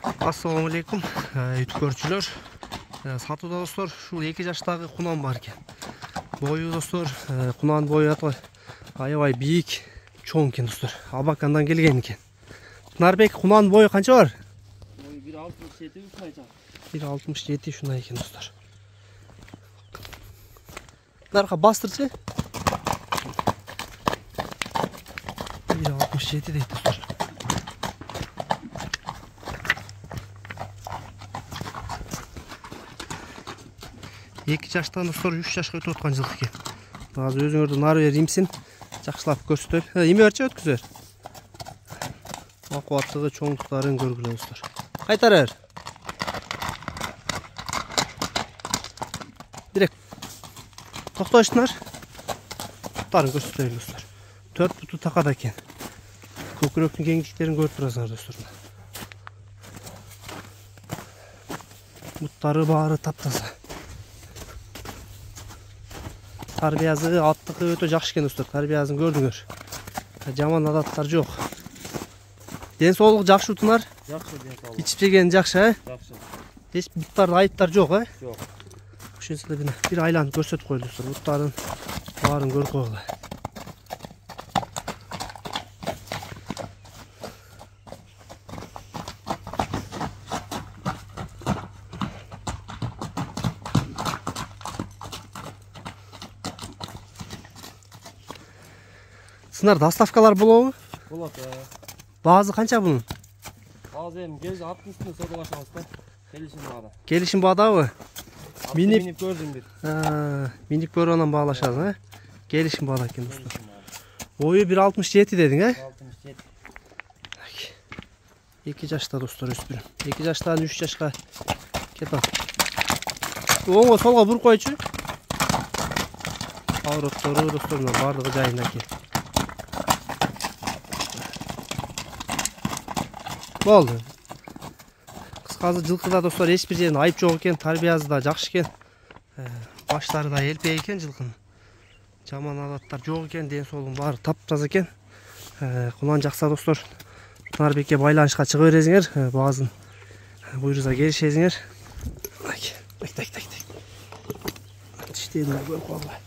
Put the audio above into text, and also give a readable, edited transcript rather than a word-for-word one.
Assalamu alaikum, көрчүлөр. Сатуда достор, ушул 2 жаштагы кунан бар экен. Бою достор, кунан бою аябай бийик, чоң экен достор. Абакандан келген экен. Нарбек, кунан бою канча бар? 1.67 ушундай. 1.67 ушундай экен достор. Нарга бастырчы. 1.67 дейт достор. Екі жаштан достор 3 жашқа өтіп отқан жылқы екен. Азыр өзүңөрдү нары бер имсин, жакшылап көрсөтөлү. Эме берчи өткүзөр. Акыбаттыгы, чоңдуктарын көргүлө достор. Кайтар бер. Директ. Токтойсуңар. Буттарын көрсөтөлү достор. 4 буту такада экен. Көкүрөктүн кеңдиктерин көрүп турасыңар достор. Буттары баары таптаса. Тарбиязы, аттыкы өтө жакшы экен достор. Тарбиязын көрдүңөр. Жаман адаттар жок. Ден соолук жакшы утунар? Жакшы ден соолук. Ичип жеген жакшы, Жакшы. Эч буттарда айыптар жок, Жок. Ошентсе эле бир айланып көрсөтүп койлу достор. Буттарын баарын көрүп койгула. Сынар доставкалар болобу? Болот. Баазы канча бунун? Баазы эми кез 60 үстүнө саудалашабыз да. Келишим баада. Келишим баадабы? Минип көрдүм бир. Минип көрүп анан баалашасың, Келишим баада экен достор. Ою 1.67 дедиң, 67. 2 жашта достор өспүрүм. 2 жаштан 3 жашка кетат. Оңго солго буруп койчу. Авыроттору достор бардыгы жайында экен. Болду. Кыскасы жылкыда достор эч бир жерин айып жок экен, тарбиясы да жакшы экен. Баштары да элпей экен жылкынын. Жаман адаттар жок экен, ден соолугун баары таптаза экен. Кунан жакса достор, Нарбекке байланышка чыга бересиңер, баазын буйруза келишесиңер. Так. Тиштедин көрүп калгыла.